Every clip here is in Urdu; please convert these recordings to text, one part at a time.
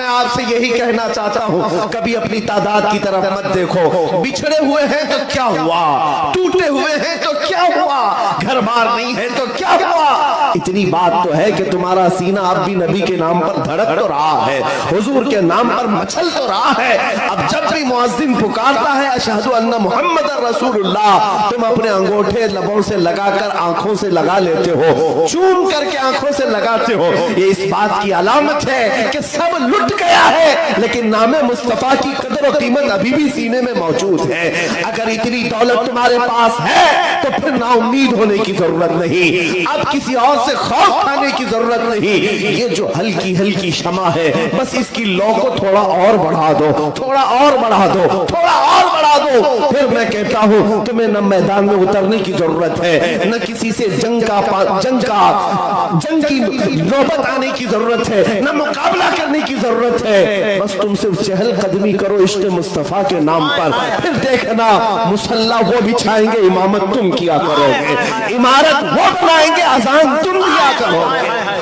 میں آپ سے یہی کہنا چاہتا ہوں، کبھی اپنی تعداد کی طرف مت دیکھو۔ بچھڑے ہوئے ہیں تو کیا ہوا، ٹوٹے ہوئے ہیں تو کیا ہوا، گھر بار نہیں ہے تو کیا ہوا، اتنی بات تو ہے کہ تمہارا سینہ اب بھی نبی کے نام پر دھڑک تو رہا ہے، حضور کے نام پر مچل تو رہا ہے۔ اب جب بھی مؤذن پکارتا ہے اشہدو ان محمد رسول اللہ، تم اپنے انگوٹھے لبوں سے لگا کر آنکھوں سے لگا لیتے ہو، چوم کر کے آنکھوں سے لگاتے ہو۔ یہ اس بات کی علامت ہے کہ سب لٹ گیا ہے، لیکن نام مصطفیٰ کی قدر و قیمت ابھی بھی سینے میں موجود ہے۔ اگر اتنی دولت تمہارے پاس ہے تو پھر نا امید ہونے کی ضرورت نہیں، اب کسی اور سے خوف کھانے کی ضرورت نہیں۔ یہ جو ہلکی ہلکی شمع ہے، بس اس کی لو کو تھوڑا اور بڑھا دو، تھوڑا اور بڑھا دو، تھوڑا اور بڑھا دو، پھر میں کہتا ہوں تمہیں نہ میدان میں اترنے کی ضرورت ہے، نہ کسی سے جنگ کی نوبت آنے کی ضرورت ہے، نہ مقابلہ کرنے کی ضرورت ہے۔ بس تم صرف چہل قدمی کرو عشق مصطفیٰ کے نام پر، پھر دیکھنا مصلی وہ بچھائیں گے، امامت تم کیا کرو گے، عمارت وہ بنائیں گے، اذان تم کیا کرو گے۔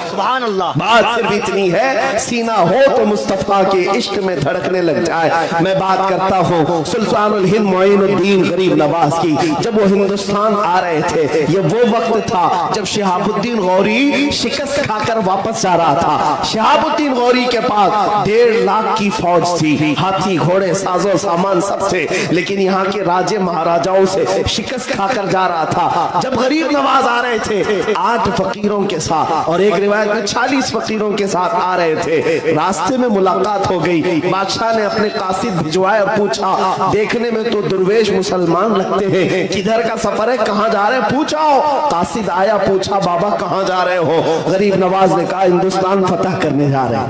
سبحان اللہ۔ بات صرف اتنی ہے، سینہ ہو تو مصطفیٰ کے عشق میں دھڑکنے لگ جائے۔ میں بات کرتا ہوں سلطان الہند معین الدین غریب نواز کی، جب وہ ہندوستان آ رہے تھے، یہ وہ وقت تھا جب شہاب الدین غوری شکست کھا کر واپس جا رہا تھا۔ شہاب الدین غوری کے پاس 1.5 لاکھ کی فوج تھی، ہاتھی گھوڑے ساز و سامان سب سے، لیکن یہاں کے راجے مہاراجاؤں سے شکست کھا کر جا رہا تھا۔ جب غریب نواز آ رہے تھے 8 فقیروں کے ساتھ، اور ایک روایت میں 40 فقیروں کے ساتھ آ رہے تھے، راستے میں ملاقات ہو گئی۔ بادشاہ نے اپنے قاصد بھجوائے، پوچھا دیکھنے میں تو درویش مسلمان لگتے ہیں، کدھر کا سفر ہے، کہاں جا رہے ہیں، پوچھاؤ۔ قاصد آیا، پوچھا بابا کہاں جا رہے ہو؟ غریب نواز نے کہا ہندوستان فتح کرنے جا رہے ہیں،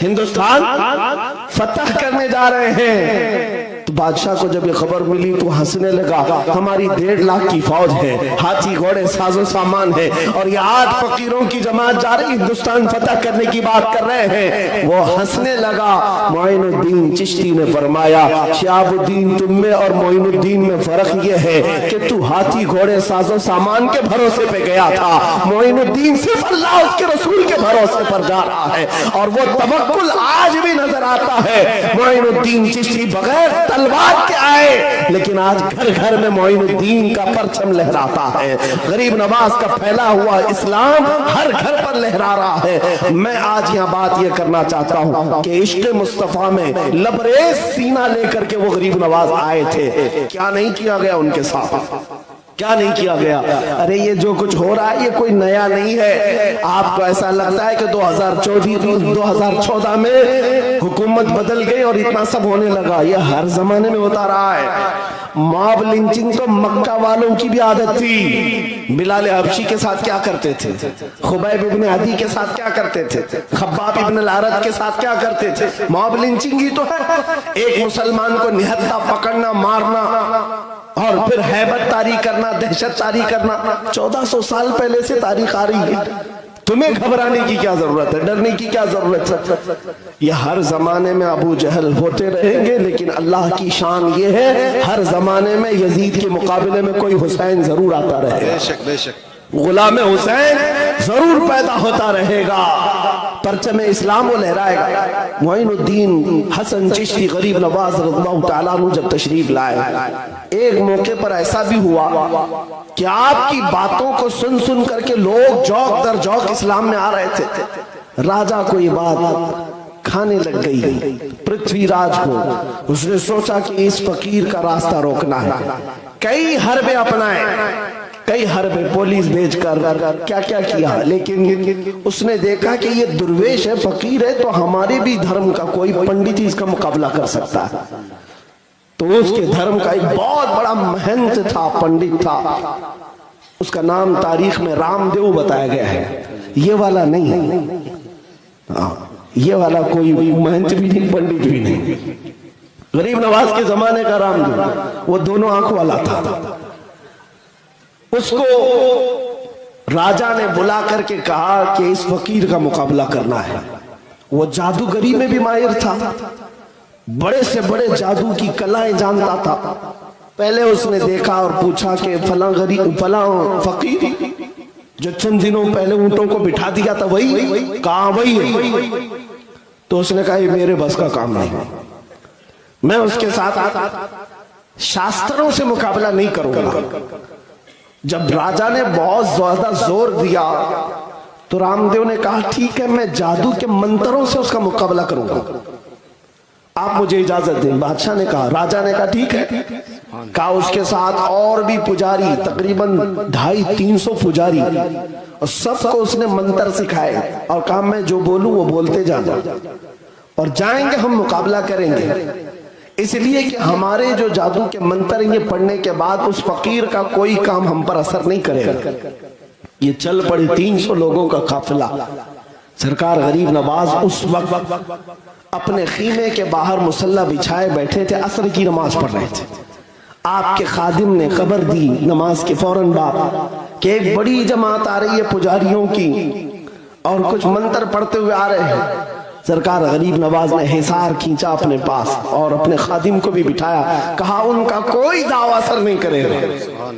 ہندوستان فتح کرنے جا رہے ہیں۔ تو بادشاہ کو جب یہ خبر ملی تو ہنسنے لگا، ہماری 1.5 لاکھ کی فوج ہے، ہاتھی گھوڑے ساز و سامان ہے، اور یہ 8 فقیروں کی جماعت جا رہی ہندوستان فتح کرنے کی بات کر رہے ہیں۔ وہ ہنسنے لگا۔ معین الدین چشتی نے فرمایا شہاب الدین تم میں اور معین الدین میں فرق یہ ہے کہ تو ہاتھی گھوڑے ساز و سامان کے بھروسے پہ گیا تھا، معین الدین صرف اللہ اس کے رسول کے بھروسے پر جا رہا ہے، اور وہ توکل آج بھی نظر آتا ہے۔ معین الدین چشتی بغیر تلوار کے آئے، لیکن آج گھر گھر میں معین الدین کا پرچم لہراتا ہے، غریب نواز کا پھیلا ہوا اسلام ہر گھر پر لہرا رہا ہے۔ میں آج یہاں بات یہ کرنا چاہتا ہوں کہ عشق مصطفیٰ میں لبریز سینہ لے کر کے وہ غریب نواز آئے تھے، کیا نہیں کیا گیا ان کے ساتھ، کیا نہیں کیا گیا؟ ارے یہ جو کچھ ہو رہا ہے یہ کوئی نیا نہیں ہے۔ آپ کو ایسا لگتا ہے کہ 2014 میں حکومت بدل گئی اور اتنا سب ہونے لگا، یہ ہر زمانے میں ہوتا رہا ہے۔ موب لنچنگ تو مکہ والوں کی بھی عادت تھی۔ بلال حبشی کے ساتھ کیا کرتے تھے، خبیب ابن عدی کے ساتھ کیا کرتے تھے، خباب ابن الارد کے ساتھ کیا کرتے تھے، موب لنچنگ ہی تو ہے، ایک مسلمان کو نہتہ پکڑنا، مارنا، اور پھر ہیبت طاری کرنا، دہشت طاری کرنا۔ 1400 سال پہلے سے تاریخ آ رہی ہے، تمہیں گھبرانے کی کیا ضرورت ہے، ڈرنے کی کیا ضرورت ہے؟ یہ ہر زمانے میں ابو جہل ہوتے رہیں گے، لیکن اللہ کی شان یہ ہے ہر زمانے میں یزید کے مقابلے میں کوئی حسین ضرور آتا رہے گا، بے شک بے شک، غلام حسین ضرور پیدا ہوتا رہے گا، پرچم اسلام وہ لہرائے گا۔ معین الدین حسن چشتی غریب نواز رضی اللہ تعالیٰ عنہ جب تشریف لائے، ایک موقع پر ایسا بھی ہوا کہ آپ کی باتوں کو سن سن کر کے لوگ جوک در جوک اسلام میں آ رہے تھے۔ راجہ کو یہ بات کھانے لگ گئی، پرتھوی راج کو۔ اس نے سوچا کہ اس فقیر کا راستہ روکنا ہے، کئی حربیں اپنائے، کئی حربیں پولیس بھیج کر کیا کیا کیا، لیکن اس نے دیکھا کہ یہ درویش ہے، فقیر ہے، تو ہمارے بھی دھرم کا کوئی پنڈت ہی اس کا مقابلہ کر سکتا ہے۔ تو اس کے دھرم کا ایک بہت بڑا مہنت تھا، پنڈت تھا، اس کا نام تاریخ میں رام دیو بتایا گیا ہے، یہ والا نہیں ہے، یہ والا کوئی مہنت بھی نہیں، پنڈت بھی نہیں، غریب نواز کے زمانے کا رام دیو، وہ دونوں آنکھ والا تھا۔ اس کو راجہ نے بلا کر کے کہا کہ اس فقیر کا مقابلہ کرنا ہے۔ وہ جادوگری میں بھی ماہر تھا، بڑے سے بڑے جادو کی کلائیں جانتا تھا۔ پہلے اس نے دیکھا اور پوچھا کہ فلاں فقیر جو چند دنوں پہلے اونٹوں کو بٹھا دیا تھا وہی؟ کہا وہی ہے۔ تو اس نے کہا یہ میرے بس کا کام نہیں، میں اس کے ساتھ شاستروں سے مقابلہ نہیں کروں گا۔ جب راجا نے بہت زیادہ زور دیا تو رام دیو نے کہا ٹھیک ہے میں جادو کے منتروں سے اس کا مقابلہ کروں گا، آپ مجھے اجازت دیں۔ بادشاہ نے کہا، راجا نے کہا ٹھیک ہے۔ کہا اس کے ساتھ اور بھی پجاری، تقریباً 250-300 پجاری، اور سب کو اس نے منتر سکھائے اور کہا میں جو بولوں وہ بولتے جانا، اور جائیں گے ہم مقابلہ کریں گے، اس لیے کہ ہمارے جو جادو کے منتر یہ پڑھنے کے بعد اس فقیر کا کوئی کام ہم پر اثر نہیں کرے گا۔ یہ چل پڑے 300 لوگوں کا قافلہ۔ سرکار غریب نواز اس وقت اپنے خیمے کے باہر مصلی بچھائے بیٹھے تھے، عصر کی نماز پڑھ رہے تھے۔ آپ کے خادم نے خبر دی نماز کے فوراً بعد کہ ایک بڑی جماعت آ رہی ہے پجاریوں کی اور کچھ منتر پڑھتے ہوئے آ رہے ہیں۔ سرکار غریب نواز نے حصار کھینچا اپنے پاس اور اپنے خادم کو بھی بٹھایا، کہا ان کا کوئی دعویٰ اثر نہیں کرے گا۔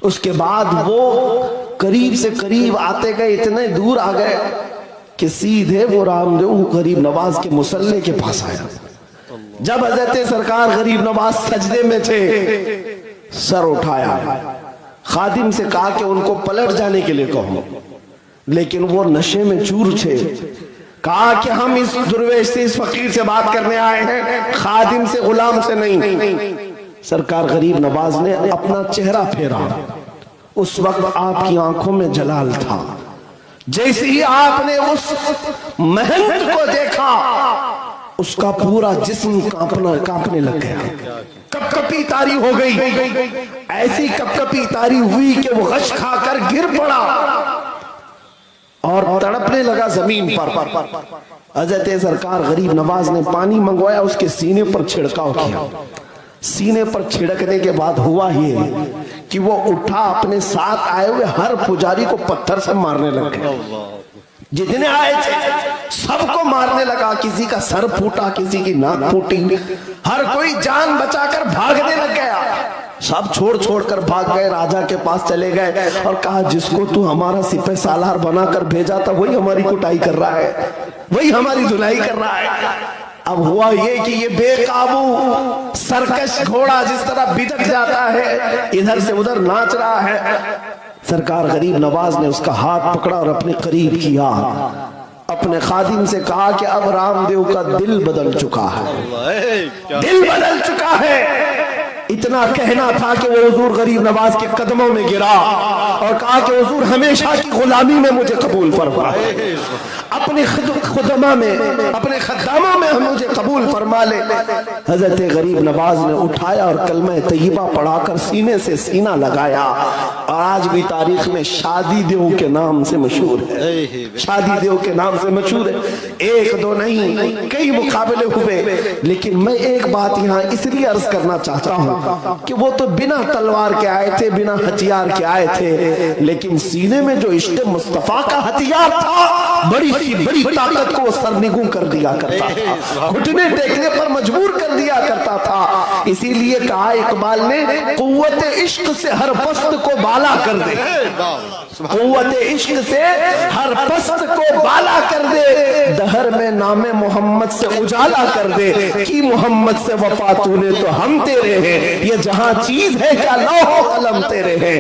اس کے بعد وہ قریب سے قریب آتے گئے، اتنے دور آ گئے کہ سیدھے وہ رام دیو غریب نواز کے مصلی کے پاس آیا۔ جب حضرت سرکار غریب نواز سجدے میں تھے، سر اٹھایا، خادم سے کہا کہ ان کو پلٹ جانے کے لیے کہو، لیکن وہ نشے میں چور تھے۔ کہا کہ ہم اس درویش سے، اس فقیر سے بات کرنے آئے ہیں، خادم سے، غلام سے نہیں۔ سرکار غریب نواز نے اپنا چہرہ پھیرا، اس وقت آپ کی آنکھوں میں جلال تھا۔ جیسے ہی آپ نے اس مہنت کو دیکھا، اس کا پورا جسم کانپنے لگ گیا، کپ کپی تاری ہو گئی، ایسی کپ کپی تاری ہوئی کہ وہ غش کھا کر گر پڑا اور تڑپنے لگا زمین پر۔ حضرت سرکار غریب نواز نے پانی منگوایا، اس کے سینے پر چھڑکاؤ کیا۔ سینے پر چھڑکنے کے بعد ہوا یہ کہ وہ اٹھا، اپنے ساتھ آئے ہوئے ہر پجاری کو پتھر سے مارنے لگا، جتنے آئے تھے سب کو مارنے لگا۔ کسی کا سر پھوٹا، کسی کی ناک پھوٹی، ہر کوئی جان بچا کر بھاگنے لگ گیا۔ سب چھوڑ کر بھاگ گئے، راجا کے پاس چلے گئے اور کہا جس کو تو ہمارا سپہ سالار بنا کر بھیجا تھا وہی ہماری کٹائی کر رہا ہے، وہی ہماری دھلائی کر رہا ہے۔ اب ہوا یہ کہ یہ بے قابو سرکش گھوڑا جس طرح بھٹک جاتا ہے، ادھر سے ادھر ناچ رہا ہے۔ سرکار غریب نواز نے اس کا ہاتھ پکڑا اور اپنے قریب کیا، اپنے خادم سے کہا کہ اب رام دیو کا دل بدل چکا ہے، دل بدل چکا ہے۔ اتنا کہنا تھا کہ وہ حضور غریب نواز کے قدموں میں گرا اور کہا کہ حضور ہمیشہ کی غلامی میں مجھے قبول فرما، اپنے خدمہ میں، اپنے خداموں میں مجھے قبول فرما لے۔ حضرت غریب نواز نے اٹھایا اور کلمہ طیبہ پڑھا کر سینے سے سینہ لگایا، اور آج بھی تاریخ میں شادی دیو کے نام سے مشہور ہے، شادی دیو کے نام سے مشہور ہے۔ ایک دو نہیں، کئی مقابلے ہوئے، لیکن میں ایک بات یہاں اس لیے عرض کرنا چاہتا ہوں کہ وہ تو بنا تلوار کے آئے تھے، بنا ہتھیار کے آئے تھے، لیکن سینے میں جو عشق مصطفیٰ کا ہتھیار تھا، بڑی طاقت کو سرنگوں کر دیا کرتا تھا، گھٹنے ٹیکنے پر مجبور کر دیا کرتا تھا۔ اسی لیے کہا اقبال نے قوت عشق سے ہر پست کو بالا کر دے، قوت عشق سے ہر پست کو بالا کر دے، دہر میں نام محمد سے اجالا کر دے، کی محمد سے وفا تو نے تو ہم تیرے ہیں، یہ جہاں چیز ہے کیا لوح و قلم تیرے ہیں۔